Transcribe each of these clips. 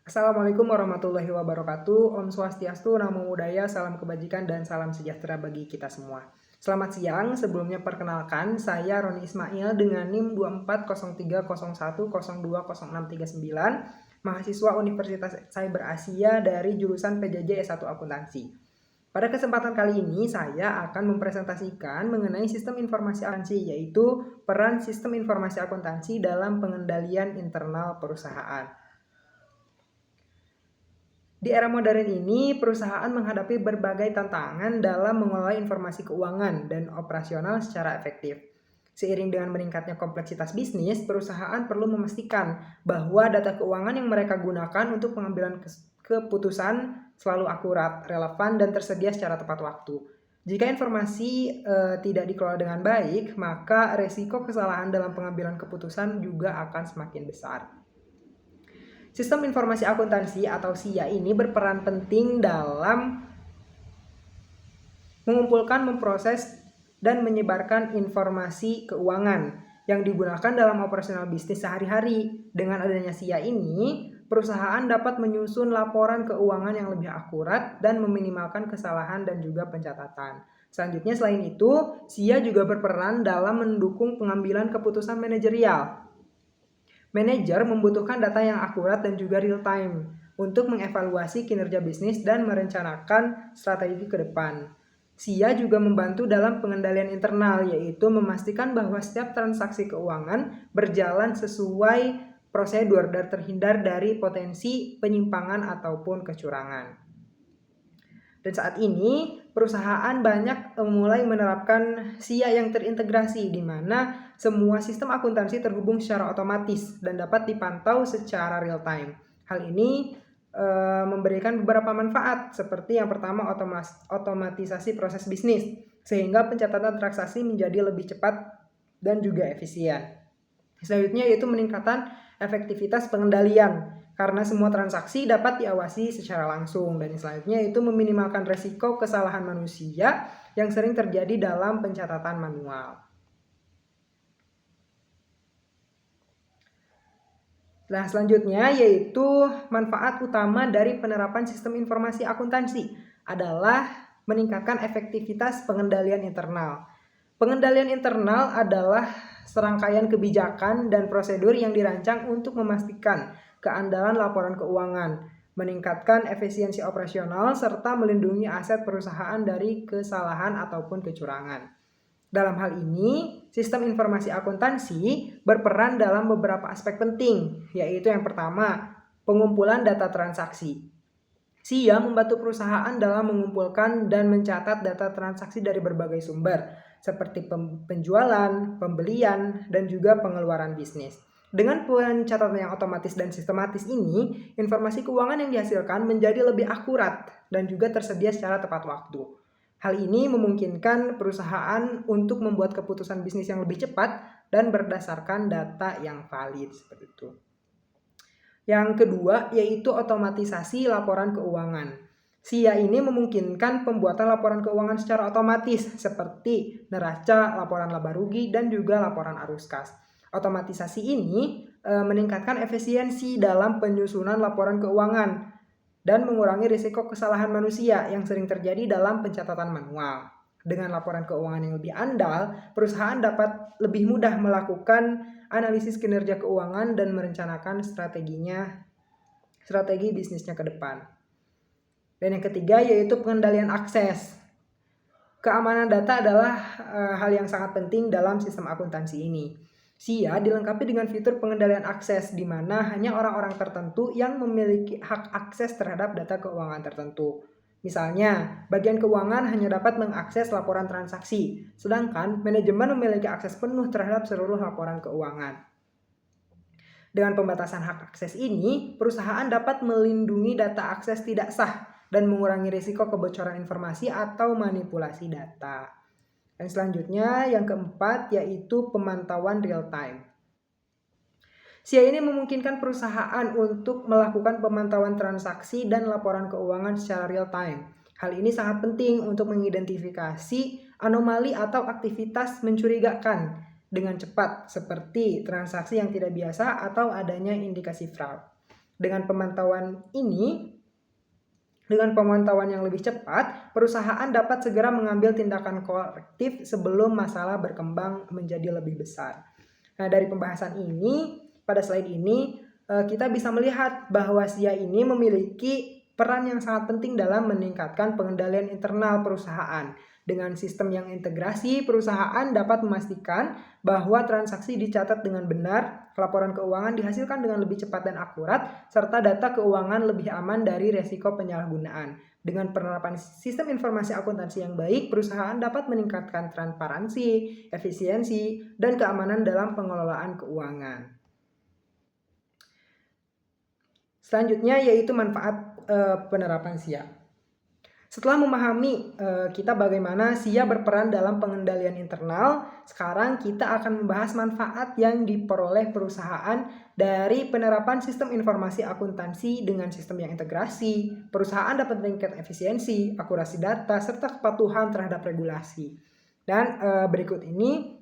Assalamualaikum warahmatullahi wabarakatuh. Om Swastiastu, Namo Buddhaya, salam kebajikan dan salam sejahtera bagi kita semua. Selamat siang, sebelumnya perkenalkan saya Roni Ismail dengan NIM 240301020639, mahasiswa Universitas Cyber Asia dari jurusan PJJ S1 Akuntansi. Pada kesempatan kali ini saya akan mempresentasikan mengenai sistem informasi akuntansi, yaitu peran sistem informasi akuntansi dalam pengendalian internal perusahaan. Di era modern ini, perusahaan menghadapi berbagai tantangan dalam mengelola informasi keuangan dan operasional secara efektif. Seiring dengan meningkatnya kompleksitas bisnis, perusahaan perlu memastikan bahwa data keuangan yang mereka gunakan untuk pengambilan keputusan selalu akurat, relevan, dan tersedia secara tepat waktu. Jika informasi tidak dikelola dengan baik, maka resiko kesalahan dalam pengambilan keputusan juga akan semakin besar. Sistem informasi akuntansi atau SIA ini berperan penting dalam mengumpulkan, memproses, dan menyebarkan informasi keuangan yang digunakan dalam operasional bisnis sehari-hari. Dengan adanya SIA ini, perusahaan dapat menyusun laporan keuangan yang lebih akurat dan meminimalkan kesalahan dan juga pencatatan. Selanjutnya, selain itu, SIA juga berperan dalam mendukung pengambilan keputusan manajerial. Manajer membutuhkan data yang akurat dan juga real time untuk mengevaluasi kinerja bisnis dan merencanakan strategi ke depan. SIA juga membantu dalam pengendalian internal, yaitu memastikan bahwa setiap transaksi keuangan berjalan sesuai prosedur dan terhindar dari potensi penyimpangan ataupun kecurangan. Dan saat ini perusahaan banyak mulai menerapkan SIA yang terintegrasi, di mana semua sistem akuntansi terhubung secara otomatis dan dapat dipantau secara real time. Hal ini memberikan beberapa manfaat, seperti yang pertama otomatisasi proses bisnis, sehingga pencatatan transaksi menjadi lebih cepat dan juga efisien. Selanjutnya yaitu meningkatkan efektivitas pengendalian, karena semua transaksi dapat diawasi secara langsung. Dan selanjutnya itu meminimalkan resiko kesalahan manusia yang sering terjadi dalam pencatatan manual. Nah, selanjutnya yaitu manfaat utama dari penerapan sistem informasi akuntansi adalah meningkatkan efektivitas pengendalian internal. Pengendalian internal adalah serangkaian kebijakan dan prosedur yang dirancang untuk memastikan keandalan laporan keuangan, meningkatkan efisiensi operasional, serta melindungi aset perusahaan dari kesalahan ataupun kecurangan. Dalam hal ini, sistem informasi akuntansi berperan dalam beberapa aspek penting, yaitu yang pertama, pengumpulan data transaksi. SIA membantu perusahaan dalam mengumpulkan dan mencatat data transaksi dari berbagai sumber, seperti penjualan, pembelian, dan juga pengeluaran bisnis. Dengan pencatatan yang otomatis dan sistematis ini, informasi keuangan yang dihasilkan menjadi lebih akurat dan juga tersedia secara tepat waktu. Hal ini memungkinkan perusahaan untuk membuat keputusan bisnis yang lebih cepat dan berdasarkan data yang valid, seperti itu. Yang kedua yaitu otomatisasi laporan keuangan. SIA ini memungkinkan pembuatan laporan keuangan secara otomatis seperti neraca, laporan laba rugi, dan juga laporan arus kas. Otomatisasi ini meningkatkan efisiensi dalam penyusunan laporan keuangan dan mengurangi risiko kesalahan manusia yang sering terjadi dalam pencatatan manual. Dengan laporan keuangan yang lebih andal, perusahaan dapat lebih mudah melakukan analisis kinerja keuangan dan merencanakan strategi bisnisnya ke depan. Dan yang ketiga yaitu pengendalian akses. Keamanan data adalah hal yang sangat penting dalam sistem akuntansi ini. SIA dilengkapi dengan fitur pengendalian akses, di mana hanya orang-orang tertentu yang memiliki hak akses terhadap data keuangan tertentu. Misalnya, bagian keuangan hanya dapat mengakses laporan transaksi, sedangkan manajemen memiliki akses penuh terhadap seluruh laporan keuangan. Dengan pembatasan hak akses ini, perusahaan dapat melindungi data akses tidak sah dan mengurangi risiko kebocoran informasi atau manipulasi data. Dan selanjutnya yang keempat yaitu pemantauan real time. SIA ini memungkinkan perusahaan untuk melakukan pemantauan transaksi dan laporan keuangan secara real time. Hal ini sangat penting untuk mengidentifikasi anomali atau aktivitas mencurigakan dengan cepat, seperti transaksi yang tidak biasa atau adanya indikasi fraud. Dengan pemantauan yang lebih cepat, perusahaan dapat segera mengambil tindakan korektif sebelum masalah berkembang menjadi lebih besar. Nah, dari pembahasan ini, pada slide ini, kita bisa melihat bahwa SIA ini memiliki peran yang sangat penting dalam meningkatkan pengendalian internal perusahaan. Dengan sistem yang integrasi, perusahaan dapat memastikan bahwa transaksi dicatat dengan benar, laporan keuangan dihasilkan dengan lebih cepat dan akurat, serta data keuangan lebih aman dari resiko penyalahgunaan. Dengan penerapan sistem informasi akuntansi yang baik, perusahaan dapat meningkatkan transparansi, efisiensi, dan keamanan dalam pengelolaan keuangan. Selanjutnya yaitu manfaat penerapan SIA. Setelah memahami kita bagaimana SIA berperan dalam pengendalian internal, sekarang kita akan membahas manfaat yang diperoleh perusahaan dari penerapan sistem informasi akuntansi dengan sistem yang integrasi. Perusahaan dapat meningkatkan efisiensi, akurasi data, serta kepatuhan terhadap regulasi. Dan berikut ini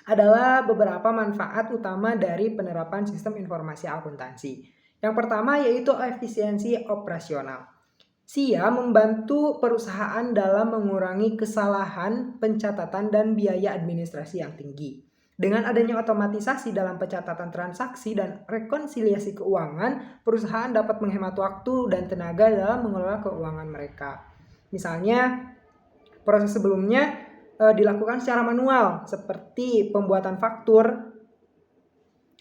adalah beberapa manfaat utama dari penerapan sistem informasi akuntansi. Yang pertama yaitu efisiensi operasional. SIA membantu perusahaan dalam mengurangi kesalahan pencatatan dan biaya administrasi yang tinggi. Dengan adanya otomatisasi dalam pencatatan transaksi dan rekonsiliasi keuangan, perusahaan dapat menghemat waktu dan tenaga dalam mengelola keuangan mereka. Misalnya, proses sebelumnya dilakukan secara manual, seperti pembuatan faktur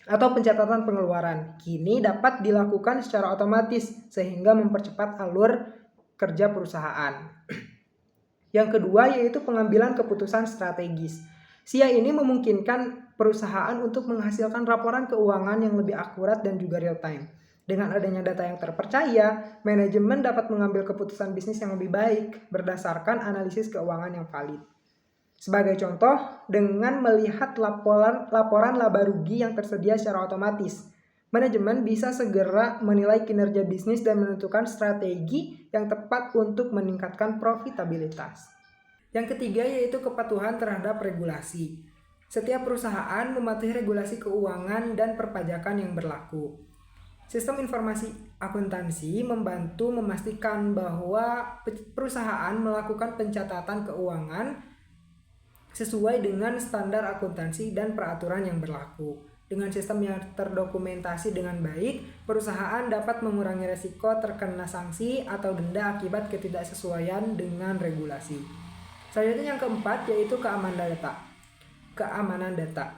atau pencatatan pengeluaran. Kini dapat dilakukan secara otomatis, sehingga mempercepat alur kerja perusahaan. Yang kedua yaitu pengambilan keputusan strategis. SIA ini memungkinkan perusahaan untuk menghasilkan laporan keuangan yang lebih akurat dan juga real time. Dengan adanya data yang terpercaya, manajemen dapat mengambil keputusan bisnis yang lebih baik berdasarkan analisis keuangan yang valid. Sebagai contoh, dengan melihat laporan laba rugi yang tersedia secara otomatis, manajemen bisa segera menilai kinerja bisnis dan menentukan strategi yang tepat untuk meningkatkan profitabilitas. Yang ketiga yaitu kepatuhan terhadap regulasi. Setiap perusahaan mematuhi regulasi keuangan dan perpajakan yang berlaku. Sistem informasi akuntansi membantu memastikan bahwa perusahaan melakukan pencatatan keuangan sesuai dengan standar akuntansi dan peraturan yang berlaku. Dengan sistem yang terdokumentasi dengan baik, perusahaan dapat mengurangi resiko terkena sanksi atau denda akibat ketidaksesuaian dengan regulasi. Selanjutnya yang keempat yaitu keamanan data.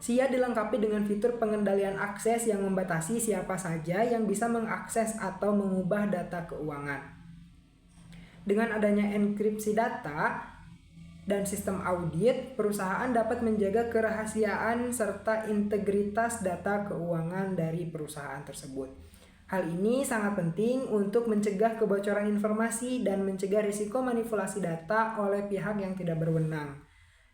SIA dilengkapi dengan fitur pengendalian akses yang membatasi siapa saja yang bisa mengakses atau mengubah data keuangan. Dengan adanya enkripsi data dan sistem audit, perusahaan dapat menjaga kerahasiaan serta integritas data keuangan dari perusahaan tersebut. Hal ini sangat penting untuk mencegah kebocoran informasi dan mencegah risiko manipulasi data oleh pihak yang tidak berwenang.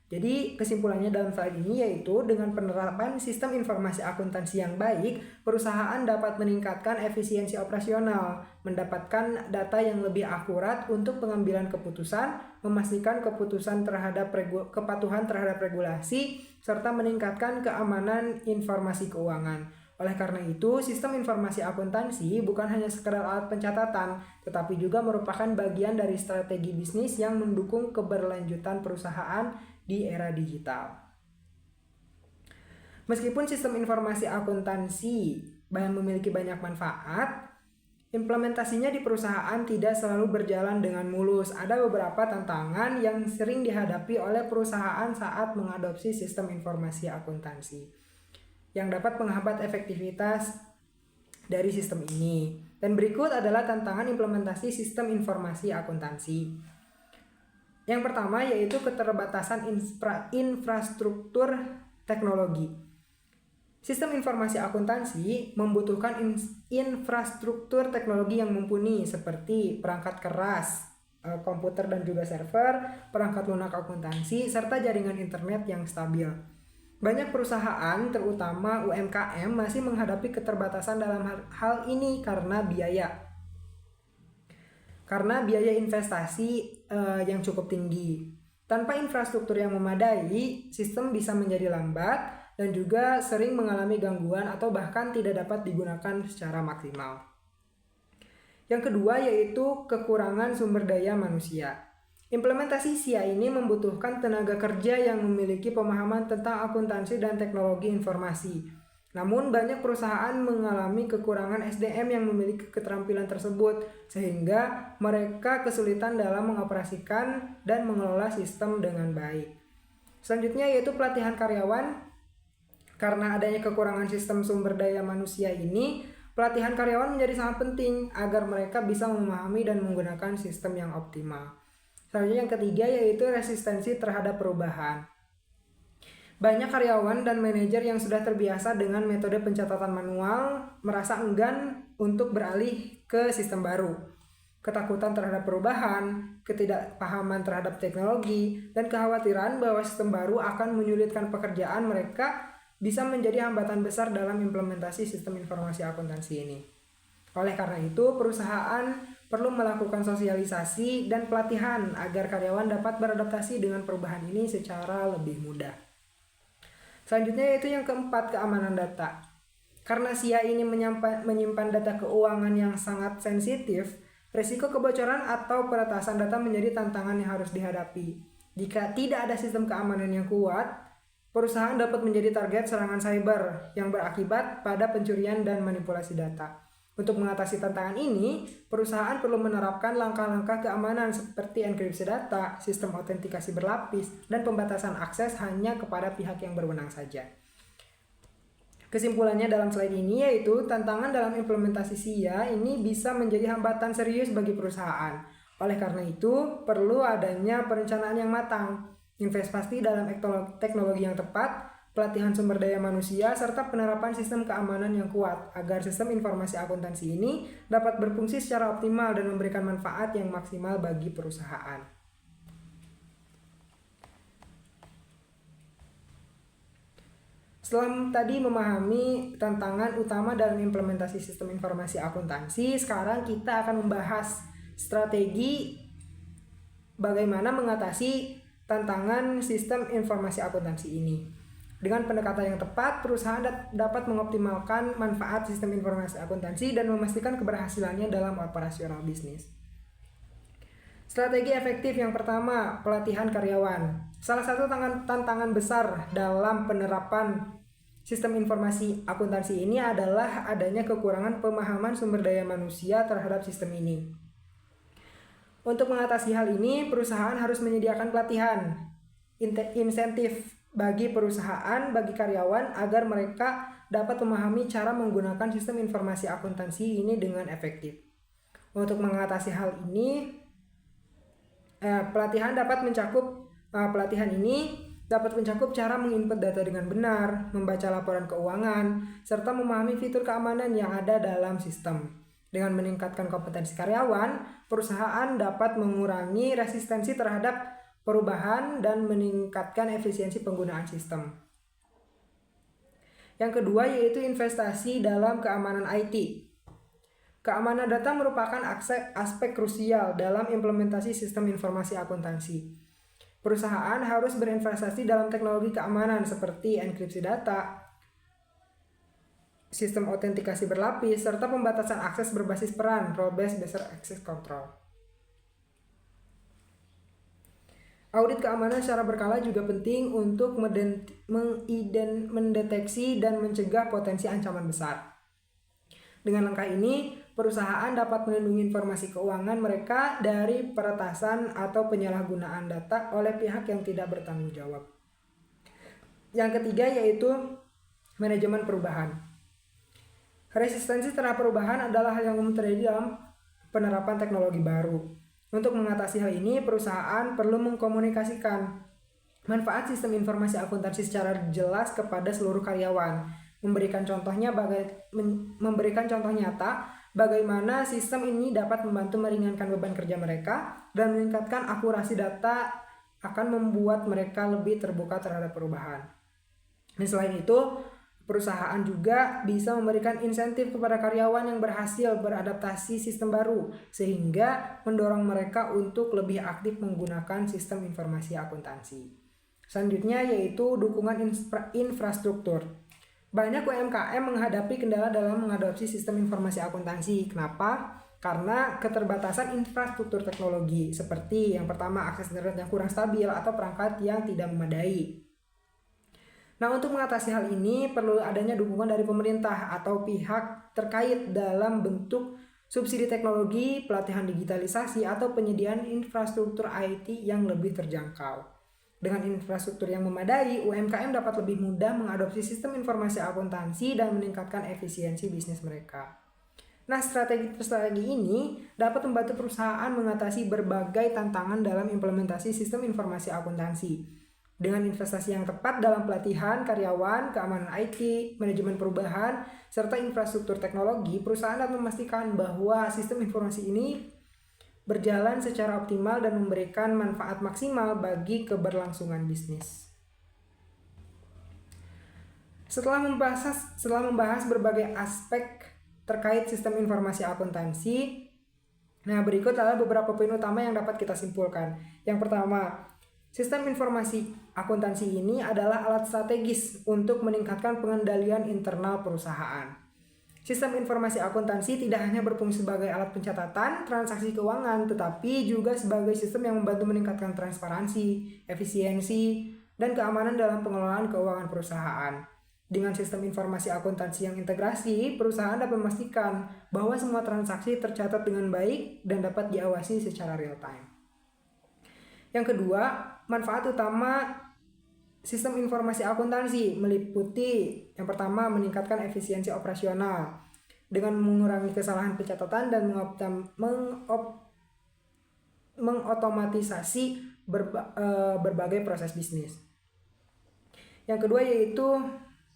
Jadi kesimpulannya dalam slide ini yaitu dengan penerapan sistem informasi akuntansi yang baik, perusahaan dapat meningkatkan efisiensi operasional, mendapatkan data yang lebih akurat untuk pengambilan keputusan, memastikan kepatuhan terhadap regulasi, serta meningkatkan keamanan informasi keuangan. Oleh karena itu, sistem informasi akuntansi bukan hanya sekedar alat pencatatan, tetapi juga merupakan bagian dari strategi bisnis yang mendukung keberlanjutan perusahaan di era digital. Meskipun sistem informasi akuntansi memiliki banyak manfaat, implementasinya di perusahaan tidak selalu berjalan dengan mulus. Ada beberapa tantangan yang sering dihadapi oleh perusahaan saat mengadopsi sistem informasi akuntansi yang dapat menghambat efektivitas dari sistem ini. Dan berikut adalah tantangan implementasi sistem informasi akuntansi. Yang pertama yaitu keterbatasan infrastruktur teknologi. Sistem informasi akuntansi membutuhkan infrastruktur teknologi yang mumpuni seperti perangkat keras, komputer dan juga server, perangkat lunak akuntansi, serta jaringan internet yang stabil. Banyak perusahaan, terutama UMKM, masih menghadapi keterbatasan dalam hal ini karena biaya investasi yang cukup tinggi. Tanpa infrastruktur yang memadai, sistem bisa menjadi lambat, dan juga sering mengalami gangguan atau bahkan tidak dapat digunakan secara maksimal. Yang kedua yaitu kekurangan sumber daya manusia. Implementasi SIA ini membutuhkan tenaga kerja yang memiliki pemahaman tentang akuntansi dan teknologi informasi. Namun banyak perusahaan mengalami kekurangan SDM yang memiliki keterampilan tersebut sehingga mereka kesulitan dalam mengoperasikan dan mengelola sistem dengan baik. Selanjutnya yaitu pelatihan karyawan. Karena adanya kekurangan sistem sumber daya manusia ini, pelatihan karyawan menjadi sangat penting agar mereka bisa memahami dan menggunakan sistem yang optimal. Selanjutnya yang ketiga yaitu resistensi terhadap perubahan. Banyak karyawan dan manajer yang sudah terbiasa dengan metode pencatatan manual merasa enggan untuk beralih ke sistem baru. Ketakutan terhadap perubahan, ketidakpahaman terhadap teknologi, dan kekhawatiran bahwa sistem baru akan menyulitkan pekerjaan mereka bisa menjadi hambatan besar dalam implementasi sistem informasi akuntansi ini. Oleh karena itu, perusahaan perlu melakukan sosialisasi dan pelatihan agar karyawan dapat beradaptasi dengan perubahan ini secara lebih mudah. Selanjutnya yaitu yang keempat, keamanan data. Karena SIA ini menyimpan data keuangan yang sangat sensitif, risiko kebocoran atau peretasan data menjadi tantangan yang harus dihadapi. Jika tidak ada sistem keamanan yang kuat, perusahaan dapat menjadi target serangan cyber yang berakibat pada pencurian dan manipulasi data. Untuk mengatasi tantangan ini, perusahaan perlu menerapkan langkah-langkah keamanan seperti enkripsi data, sistem autentikasi berlapis, dan pembatasan akses hanya kepada pihak yang berwenang saja. Kesimpulannya dalam slide ini yaitu tantangan dalam implementasi SIA ini bisa menjadi hambatan serius bagi perusahaan. Oleh karena itu, perlu adanya perencanaan yang matang, investasi dalam teknologi yang tepat, pelatihan sumber daya manusia, serta penerapan sistem keamanan yang kuat agar sistem informasi akuntansi ini dapat berfungsi secara optimal dan memberikan manfaat yang maksimal bagi perusahaan. Setelah tadi memahami tantangan utama dalam implementasi sistem informasi akuntansi, sekarang kita akan membahas strategi bagaimana mengatasi tantangan sistem informasi akuntansi ini. Dengan pendekatan yang tepat, perusahaan dapat mengoptimalkan manfaat sistem informasi akuntansi dan memastikan keberhasilannya dalam operasional bisnis. Strategi efektif yang pertama, pelatihan karyawan. Salah satu tantangan besar dalam penerapan sistem informasi akuntansi ini adalah adanya kekurangan pemahaman sumber daya manusia terhadap sistem ini. Untuk mengatasi hal ini, perusahaan harus menyediakan pelatihan, insentif bagi perusahaan, bagi karyawan agar mereka dapat memahami cara menggunakan sistem informasi akuntansi ini dengan efektif. Untuk mengatasi hal ini, pelatihan ini dapat mencakup cara menginput data dengan benar, membaca laporan keuangan, serta memahami fitur keamanan yang ada dalam sistem. Dengan meningkatkan kompetensi karyawan, perusahaan dapat mengurangi resistensi terhadap perubahan dan meningkatkan efisiensi penggunaan sistem. Yang kedua yaitu investasi dalam keamanan IT. Keamanan data merupakan aspek krusial dalam implementasi sistem informasi akuntansi. Perusahaan harus berinvestasi dalam teknologi keamanan seperti enkripsi data, sistem autentikasi berlapis, serta pembatasan akses berbasis peran, role-based access control. Audit keamanan secara berkala juga penting untuk mendeteksi dan mencegah potensi ancaman besar. Dengan langkah ini, perusahaan dapat melindungi informasi keuangan mereka dari peretasan atau penyalahgunaan data oleh pihak yang tidak bertanggung jawab. Yang ketiga yaitu manajemen perubahan. Resistensi terhadap perubahan adalah hal yang umum terjadi dalam penerapan teknologi baru. Untuk mengatasi hal ini, perusahaan perlu mengkomunikasikan manfaat sistem informasi akuntansi secara jelas kepada seluruh karyawan, memberikan contoh nyata bagaimana sistem ini dapat membantu meringankan beban kerja mereka dan meningkatkan akurasi data akan membuat mereka lebih terbuka terhadap perubahan. Dan selain itu, perusahaan juga bisa memberikan insentif kepada karyawan yang berhasil beradaptasi sistem baru sehingga mendorong mereka untuk lebih aktif menggunakan sistem informasi akuntansi. Selanjutnya yaitu dukungan infrastruktur. Banyak UMKM menghadapi kendala dalam mengadopsi sistem informasi akuntansi. Kenapa? Karena keterbatasan infrastruktur teknologi, seperti yang pertama akses internet yang kurang stabil atau perangkat yang tidak memadai. Nah, untuk mengatasi hal ini perlu adanya dukungan dari pemerintah atau pihak terkait dalam bentuk subsidi teknologi, pelatihan digitalisasi, atau penyediaan infrastruktur IT yang lebih terjangkau. Dengan infrastruktur yang memadai, UMKM dapat lebih mudah mengadopsi sistem informasi akuntansi dan meningkatkan efisiensi bisnis mereka. Nah, strategi ini dapat membantu perusahaan mengatasi berbagai tantangan dalam implementasi sistem informasi akuntansi. Dengan investasi yang tepat dalam pelatihan karyawan, keamanan IT, manajemen perubahan, serta infrastruktur teknologi, perusahaan dapat memastikan bahwa sistem informasi ini berjalan secara optimal dan memberikan manfaat maksimal bagi keberlangsungan bisnis. Setelah membahas berbagai aspek terkait sistem informasi akuntansi, nah berikut adalah beberapa poin utama yang dapat kita simpulkan. Yang pertama, sistem informasi akuntansi ini adalah alat strategis untuk meningkatkan pengendalian internal perusahaan. Sistem informasi akuntansi tidak hanya berfungsi sebagai alat pencatatan transaksi keuangan, tetapi juga sebagai sistem yang membantu meningkatkan transparansi, efisiensi, dan keamanan dalam pengelolaan keuangan perusahaan. Dengan sistem informasi akuntansi yang integrasi, perusahaan dapat memastikan bahwa semua transaksi tercatat dengan baik dan dapat diawasi secara real time. Yang kedua, manfaat utama sistem informasi akuntansi meliputi yang pertama meningkatkan efisiensi operasional dengan mengurangi kesalahan pencatatan dan mengotomatisasi berbagai proses bisnis. Yang kedua yaitu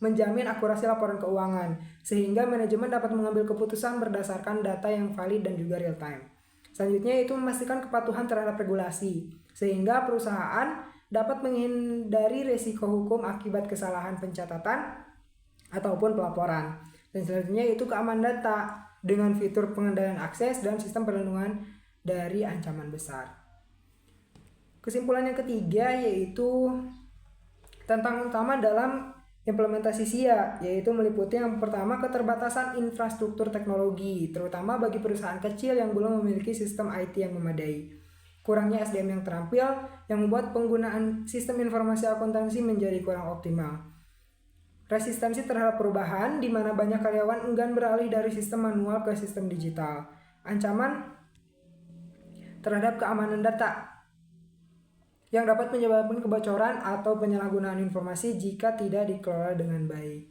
menjamin akurasi laporan keuangan sehingga manajemen dapat mengambil keputusan berdasarkan data yang valid dan juga real time. Selanjutnya yaitu memastikan kepatuhan terhadap regulasi sehingga perusahaan dapat menghindari risiko hukum akibat kesalahan pencatatan ataupun pelaporan. Dan selanjutnya yaitu keamanan data dengan fitur pengendalian akses dan sistem perlindungan dari ancaman besar. Kesimpulan yang ketiga yaitu tantangan utama dalam implementasi SIA, yaitu meliputi yang pertama keterbatasan infrastruktur teknologi, terutama bagi perusahaan kecil yang belum memiliki sistem IT yang memadai. Kurangnya SDM yang terampil yang membuat penggunaan sistem informasi akuntansi menjadi kurang optimal. Resistensi terhadap perubahan, di mana banyak karyawan enggan beralih dari sistem manual ke sistem digital. Ancaman terhadap keamanan data yang dapat menyebabkan kebocoran atau penyalahgunaan informasi jika tidak dikelola dengan baik.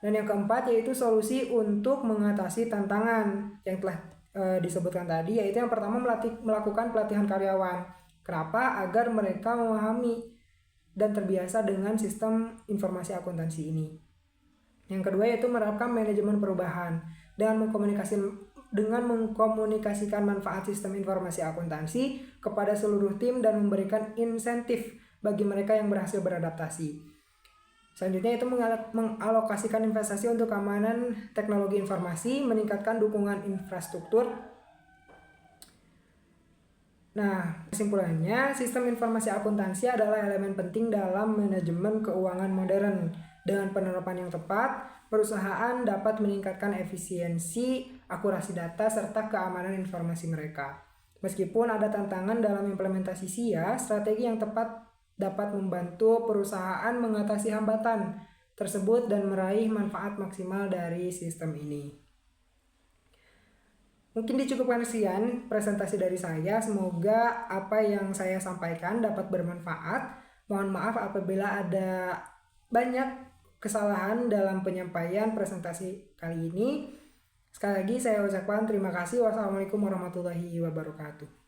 Dan yang keempat yaitu solusi untuk mengatasi tantangan yang telah disebutkan tadi, yaitu yang pertama melakukan pelatihan karyawan. Kenapa? Agar mereka memahami dan terbiasa dengan sistem informasi akuntansi ini. Yang kedua yaitu menerapkan manajemen perubahan dengan mengkomunikasikan manfaat sistem informasi akuntansi kepada seluruh tim dan memberikan insentif bagi mereka yang berhasil beradaptasi. Selanjutnya itu mengalokasikan investasi untuk keamanan teknologi informasi, meningkatkan dukungan infrastruktur. Nah, kesimpulannya, sistem informasi akuntansi adalah elemen penting dalam manajemen keuangan modern. Dengan penerapan yang tepat, perusahaan dapat meningkatkan efisiensi, akurasi data, serta keamanan informasi mereka. Meskipun ada tantangan dalam implementasi SIA, strategi yang tepat dapat membantu perusahaan mengatasi hambatan tersebut dan meraih manfaat maksimal dari sistem ini. Mungkin dicukupkan sekian presentasi dari saya. Semoga apa yang saya sampaikan dapat bermanfaat. Mohon maaf apabila ada banyak kesalahan dalam penyampaian presentasi kali ini. Sekali lagi saya ucapkan terima kasih. Wassalamualaikum warahmatullahi wabarakatuh.